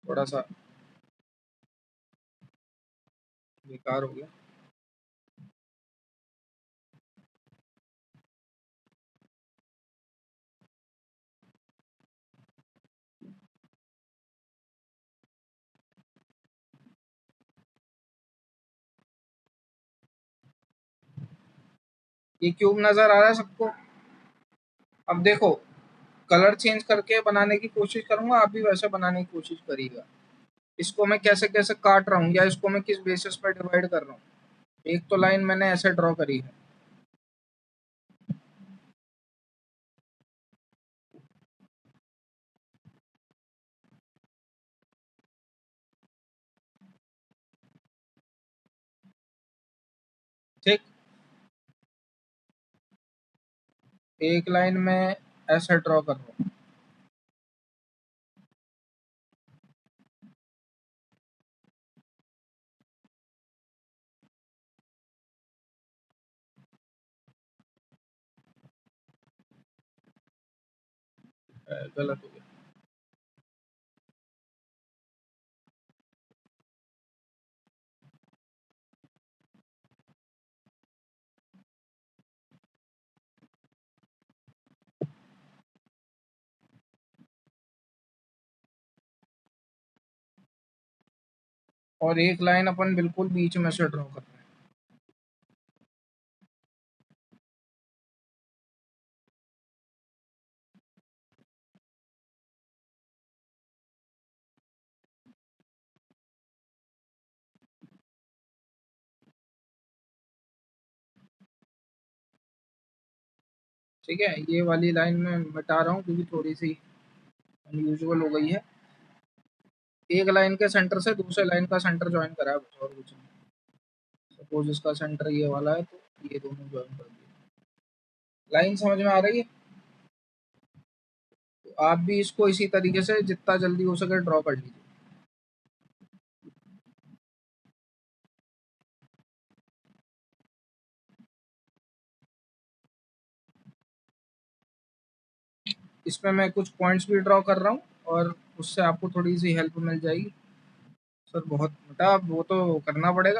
थोड़ा सा बेकार हो गया। ये क्यूब नजर आ रहा है सबको? अब देखो, कलर चेंज करके बनाने की कोशिश करूंगा, आप भी वैसे बनाने की कोशिश करिएगा। इसको मैं कैसे कैसे काट रहा हूँ या इसको मैं किस बेसिस पर डिवाइड कर रहा हूँ। एक तो लाइन मैंने ऐसे ड्रॉ करी है, ठीक। एक लाइन में ऐसे ड्रॉ कर रहा हूँ। गलत हो गया। और एक लाइन अपन बिल्कुल बीच में से ड्रॉ कर रहे हैं। ठीक है, ये वाली लाइन में मिटा रहा हूँ क्योंकि थोड़ी सी अनयूजुअल हो गई है। एक लाइन के सेंटर से दूसरे लाइन का सेंटर ज्वाइन करा है बस, और कुछ नहीं। सपोज इसका सेंटर ये वाला है तो ये दोनों ज्वाइन कर दिए। लाइन समझ में आ रही है? तो आप भी इसको इसी तरीके से जितना जल्दी हो सके ड्रॉ कर लीजिए। इसमें मैं कुछ पॉइंट्स भी ड्रॉ कर रहा हूँ और उससे आपको थोड़ी सी हेल्प मिल जाएगी। सर बहुत बेटा, वो तो करना पड़ेगा।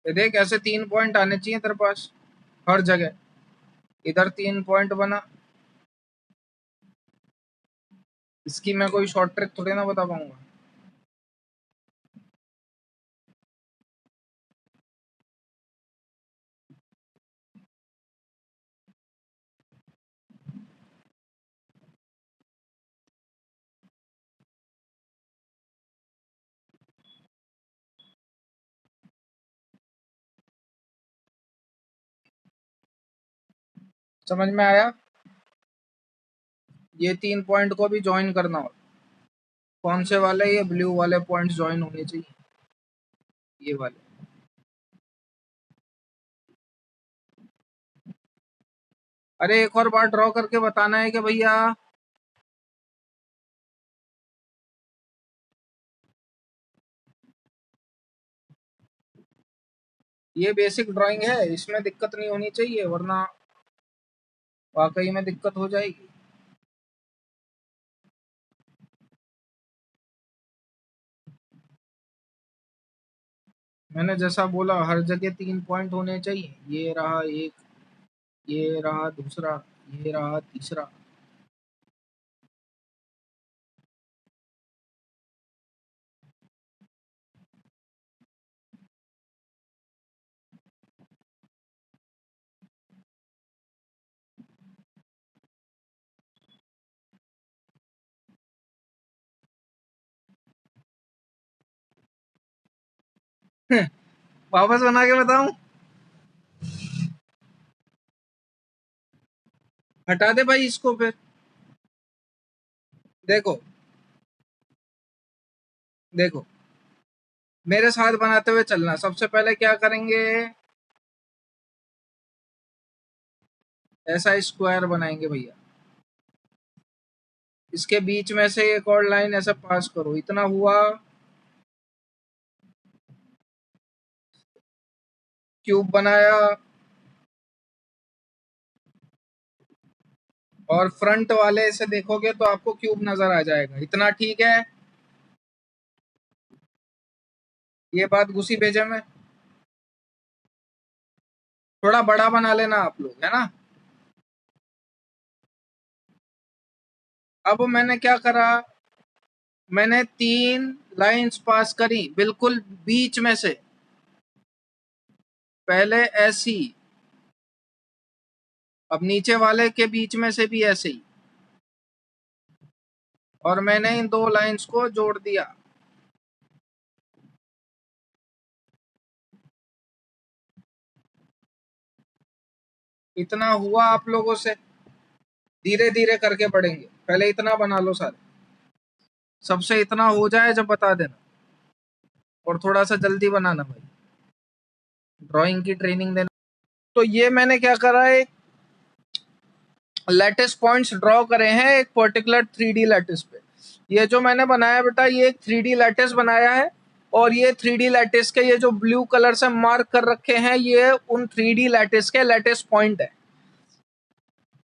ये देख, ऐसे 3 पॉइंट आने चाहिए तेरे पास हर जगह। इधर 3 पॉइंट बना। इसकी मैं कोई शॉर्ट ट्रिक थोड़ी ना बता पाऊंगा। समझ में आया? ये 3 पॉइंट को भी ज्वाइन करना हो। कौन से वाले? ये ब्लू वाले पॉइंट्स ज्वाइन होने चाहिए, ये वाले। अरे एक और बार ड्रॉ करके बताना है कि भैया ये बेसिक ड्राइंग है, इसमें दिक्कत नहीं होनी चाहिए, वरना वाकई में दिक्कत हो जाएगी। मैंने जैसा बोला हर जगह 3 पॉइंट होने चाहिए। ये रहा एक, ये रहा दूसरा, ये रहा तीसरा। वापस बना के बताऊं? हटा दे भाई इसको फिर। देखो देखो, मेरे साथ बनाते हुए चलना। सबसे पहले क्या करेंगे, ऐसा स्क्वायर बनाएंगे भैया। इसके बीच में से एक और लाइन ऐसा पास करो, इतना हुआ। क्यूब बनाया, और फ्रंट वाले से देखोगे तो आपको क्यूब नजर आ जाएगा। इतना ठीक है? ये बात घुसी भेजे में। थोड़ा बड़ा बना लेना आप लोग, है ना? अब मैंने क्या करा, मैंने 3 लाइंस पास करी बिल्कुल बीच में से। पहले ऐसी, अब नीचे वाले के बीच में से भी ऐसे ही, और मैंने इन 2 लाइंस को जोड़ दिया। इतना हुआ आप लोगों से। धीरे धीरे करके बढ़ेंगे, पहले इतना बना लो सारे। सबसे इतना हो जाए जब बता देना, और थोड़ा सा जल्दी बनाना भाई, ड्राइंग की ट्रेनिंग देना। तो ये मैंने क्या करा, एक लैटिस पॉइंट्स ड्रॉ करे हैं एक पर्टिकुलर 3D लैटिस पे। ये जो मैंने बनाया बेटा, ये एक 3D लैटिस बनाया है। और ये 3D लैटिस के ये जो ब्लू कलर से मार्क कर रखे हैं, ये उन 3D लैटिस के लैटिस पॉइंट है।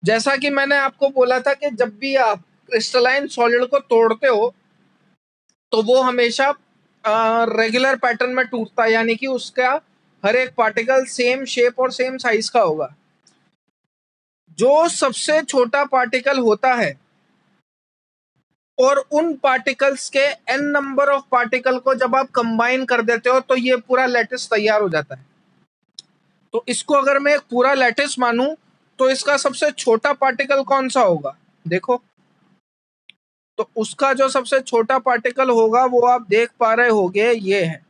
जैसा कि मैंने आपको बोला था कि जब भी आप क्रिस्टलाइन सॉलिड को तोड़ते हो तो वो हमेशा रेगुलर पैटर्न में टूटता है, यानी कि उसका हर एक पार्टिकल सेम शेप और सेम साइज का होगा। जो सबसे छोटा पार्टिकल होता है, और उन पार्टिकल्स के n नंबर ऑफ पार्टिकल को जब आप कंबाइन कर देते हो तो ये पूरा लैटिस तैयार हो जाता है। तो इसको अगर मैं एक पूरा लैटिस मानूं तो इसका सबसे छोटा पार्टिकल कौन सा होगा? देखो, तो उसका जो सबसे छोटा पार्टिकल होगा वो आप देख पा रहे होगे, ये है,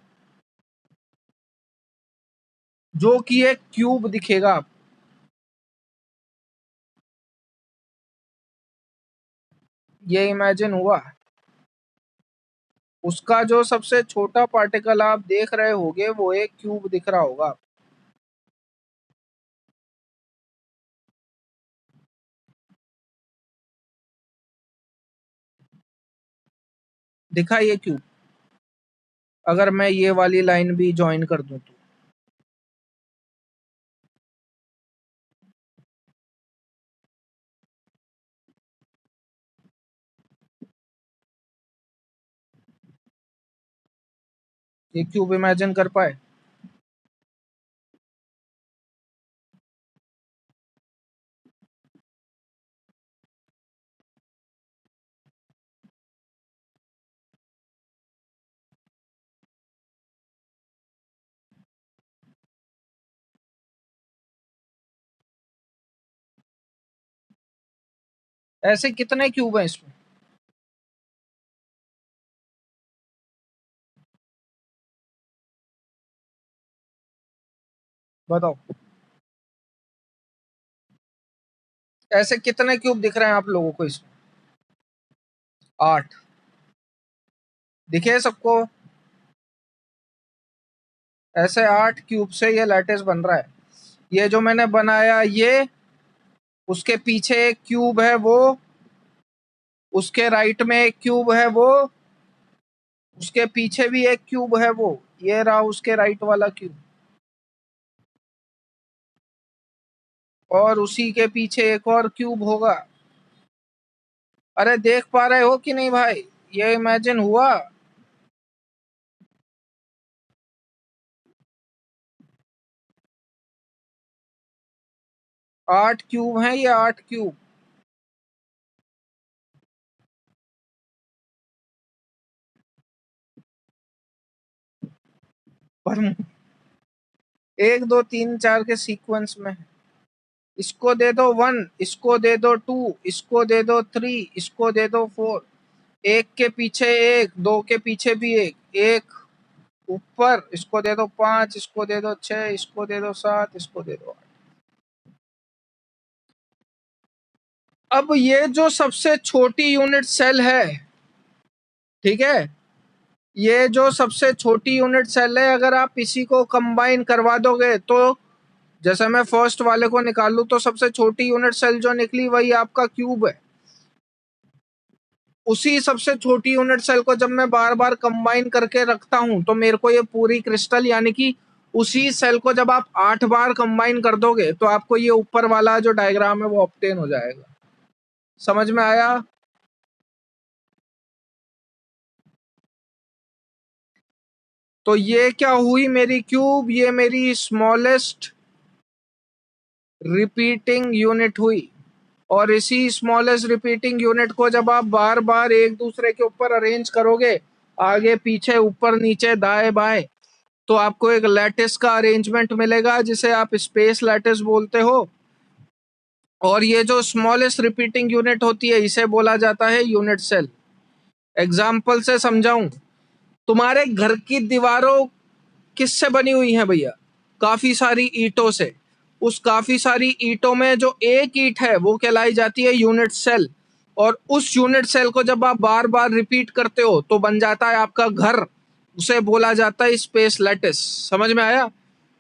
जो कि एक क्यूब दिखेगा आप। ये इमेजिन हुआ। उसका जो सबसे छोटा पार्टिकल आप देख रहे होगे वो एक क्यूब दिख रहा होगा। दिखा ये क्यूब? अगर मैं ये वाली लाइन भी ज्वाइन कर दूं तो ये क्यूब इमेजिन कर पाए? ऐसे कितने क्यूब हैं इसमें? बताओ। ऐसे कितने क्यूब दिख रहे हैं आप लोगों को इसमें? 8 दिखे सबको? ऐसे 8 क्यूब से ये लैटिस बन रहा है। ये जो मैंने बनाया ये, उसके पीछे एक क्यूब है वो, उसके राइट में एक क्यूब है वो, उसके पीछे भी एक क्यूब है वो, ये रहा उसके राइट वाला क्यूब, और उसी के पीछे एक और क्यूब होगा। अरे देख पा रहे हो कि नहीं भाई? ये इमेजिन हुआ? 8 क्यूब हैं ये, 8 क्यूब। पर 1 2 3 4 के सीक्वेंस में है। इसको दे दो 1, इसको दे दो 2, इसको दे दो 3, इसको दे दो 4, एक के पीछे एक, दो के पीछे भी एक, एक ऊपर, इसको दे दो 5, इसको दे दो 6, इसको दे दो 7, इसको दे दो 8। अब ये जो सबसे छोटी यूनिट सेल है, ठीक है, ये जो सबसे छोटी यूनिट सेल है, अगर आप इसी को कंबाइन करवा दोगे तो जैसे मैं फर्स्ट वाले को निकालूं तो सबसे छोटी यूनिट सेल जो निकली वही आपका क्यूब है। उसी सबसे छोटी यूनिट सेल को जब मैं बार बार कंबाइन करके रखता हूं तो मेरे को ये पूरी क्रिस्टल, यानी कि उसी सेल को जब आप 8 बार कंबाइन कर दोगे तो आपको ये ऊपर वाला जो डायग्राम है वो ऑब्टेन हो जाएगा। समझ में आया? तो ये क्या हुई मेरी क्यूब? ये मेरी स्मॉलेस्ट रिपीटिंग यूनिट हुई। और इसी स्मॉलेस्ट रिपीटिंग यूनिट को जब आप बार बार एक दूसरे के ऊपर अरेंज करोगे, आगे पीछे ऊपर नीचे दाएं बाएं, तो आपको एक लैटिस का अरेंजमेंट मिलेगा जिसे आप स्पेस लैटिस बोलते हो। और ये जो स्मॉलेस्ट रिपीटिंग यूनिट होती है इसे बोला जाता है यूनिट सेल। एग्जाम्पल से समझाऊं, तुम्हारे घर की दीवारों किससे बनी हुई है भैया? काफी सारी ईंटों से। उस काफी सारी ईंटों में जो एक ईंट है वो कहलाई जाती है यूनिट सेल। और उस यूनिट सेल को जब आप बार बार रिपीट करते हो तो बन जाता है आपका घर, उसे बोला जाता है स्पेस लैटिस। समझ में आया?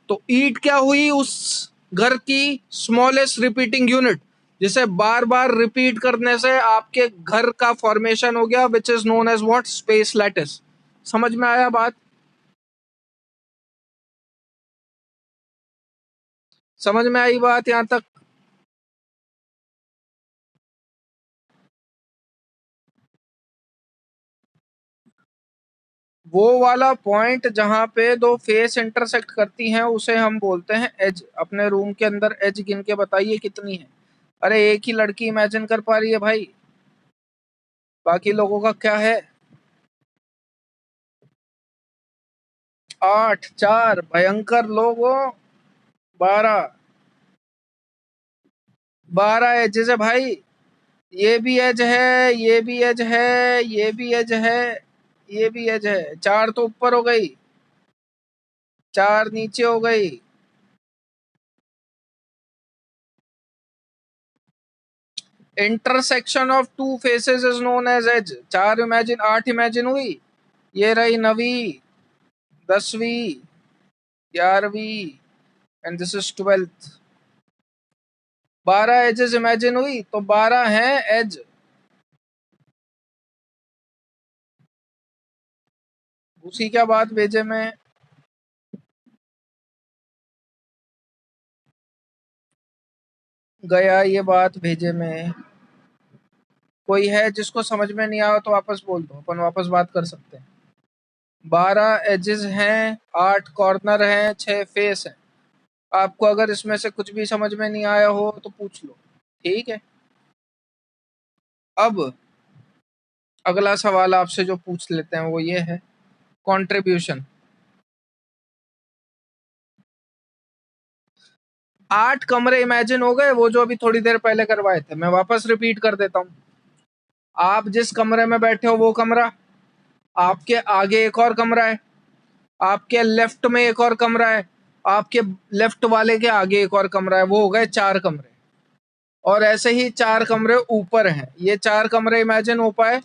तो ईंट क्या हुई? उस घर की स्मॉलेस्ट रिपीटिंग यूनिट, जिसे बार बार रिपीट करने से आपके घर का फॉर्मेशन हो गया, which is known as what? Space lattice. समझ में आया बात? समझ में आई बात यहां तक? वो वाला पॉइंट जहां पे दो फेस इंटरसेक्ट करती हैं उसे हम बोलते हैं एज। अपने रूम के अंदर एज गिन के बताइए कितनी है? अरे एक ही लड़की इमेजिन कर पा रही है भाई, बाकी लोगों का क्या है? 8 4 भयंकर लोगों, 12, 12 एजेस है भाई। ये भी एज है, ये भी एज है, ये भी एज है, ये भी एज है। 4 तो ऊपर हो गई, 4 नीचे हो गई। Intersection of two faces is known as edge. 4 imagine, 8 imagine हुई। ये रही 9वीं, 10वीं, 11वीं, and this is 12th। 12 edges imagine हुई, तो 12 हैं एज। उसी क्या बात भेजे में? गया ये बात भेजे में। कोई है जिसको समझ में नहीं आया तो वापस बोल दो, अपन वापस बात कर सकते हैं। 12 एजेस हैं, 8 कॉर्नर हैं, 6 फेस हैं। आपको अगर इसमें से कुछ भी समझ में नहीं आया हो तो पूछ लो, ठीक है? अब अगला सवाल आपसे जो पूछ लेते हैं वो ये है, कंट्रीब्यूशन। 8 कमरे इमेजिन हो गए, वो जो अभी थोड़ी देर पहले करवाए थे। मैं वापस रिपीट कर देता हूँ। आप जिस कमरे में बैठे हो वो कमरा, आपके आगे एक और कमरा है, आपके लेफ्ट में एक और कमरा है, आपके लेफ्ट वाले के आगे एक और कमरा है, वो हो गए 4 कमरे। और ऐसे ही 4 कमरे ऊपर हैं। ये 4 कमरे इमेजिन हो पाए।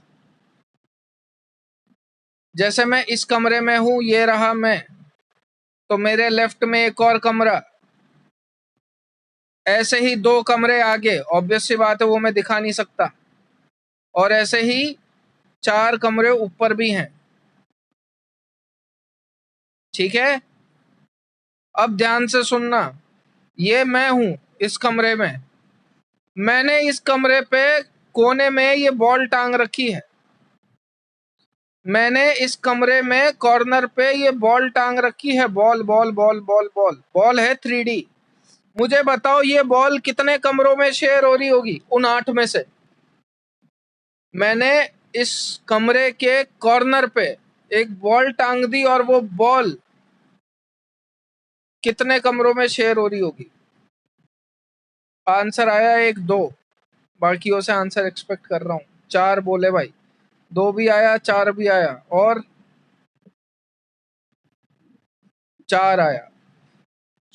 जैसे मैं इस कमरे में हूं, ये रहा मैं, तो मेरे लेफ्ट में एक और कमरा, ऐसे ही 2 कमरे आगे, ऑब्वियस सी बात है वो मैं दिखा नहीं सकता, और ऐसे ही 4 कमरे ऊपर भी हैं। ठीक है, अब ध्यान से सुनना। ये मैं हूं इस कमरे में, मैंने इस कमरे पे कोने में ये बॉल टांग रखी है। मैंने इस कमरे में कॉर्नर पे ये बॉल टांग रखी है। Ball ball ball ball ball ball है 3D। मुझे बताओ ये बॉल कितने कमरों में शेयर हो रही होगी उन 8 में से? मैंने इस कमरे के कॉर्नर पे एक बॉल टांग दी और वो बॉल कितने कमरों में शेयर हो रही होगी? आंसर आया 1 2, बाकियों से आंसर एक्सपेक्ट कर रहा हूँ। 4 बोले भाई, 2 भी आया, 4 भी आया, और 4 आया।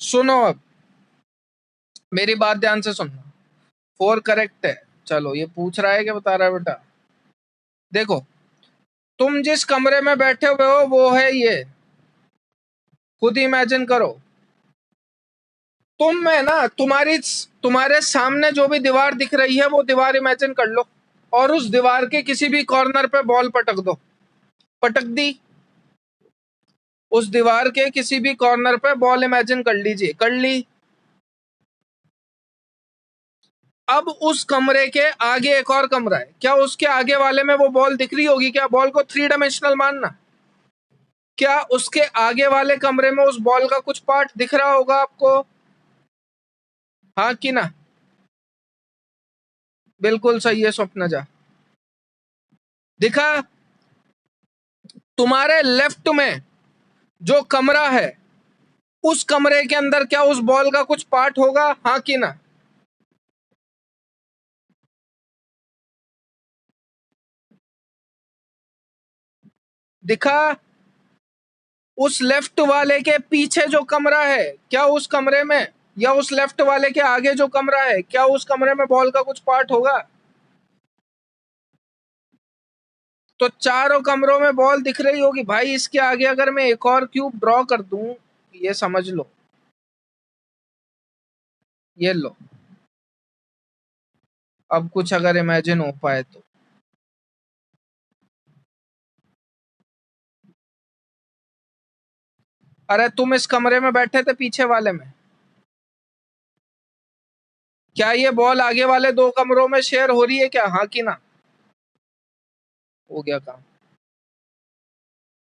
सुनो अब, मेरी बात ध्यान से सुनना। 4 करेक्ट है। चलो, ये पूछ रहा है क्या बता रहा है बेटा? देखो, तुम जिस कमरे में बैठे हुए हो वो है ये, खुद इमेजिन करो। तुम में ना, तुम्हारे सामने जो भी दीवार दिख रही है वो दीवार इमेजिन कर लो, और उस दीवार के किसी भी कॉर्नर पे बॉल पटक दो। पटक दी। उस दीवार के किसी भी कॉर्नर पे बॉल इमेजिन कर लीजिए। कर ली। अब उस कमरे के आगे एक और कमरा है, क्या उसके आगे वाले में वो बॉल दिख रही होगी? क्या बॉल को 3 डायमेंशनल मानना? क्या उसके आगे वाले कमरे में उस बॉल का कुछ पार्ट दिख रहा होगा आपको? हाँ कि ना? बिल्कुल सही है स्वप्नजा। दिखा? तुम्हारे लेफ्ट में जो कमरा है, उस कमरे के अंदर क्या उस बॉल का कुछ पार्ट होगा? हाँ कि ना? दिखा? उस लेफ्ट वाले के पीछे जो कमरा है, क्या उस कमरे में, या उस लेफ्ट वाले के आगे जो कमरा है, क्या उस कमरे में बॉल का कुछ पार्ट होगा? तो चारों कमरों में बॉल दिख रही होगी भाई। इसके आगे अगर मैं एक और क्यूब ड्रॉ कर दूं, ये समझ लो, ये लो, अब कुछ अगर इमेजिन हो पाए तो। अरे तुम इस कमरे में बैठे थे पीछे वाले में, क्या ये बॉल आगे वाले 2 कमरों में शेयर हो रही है क्या? हाँ कि ना? हो गया काम।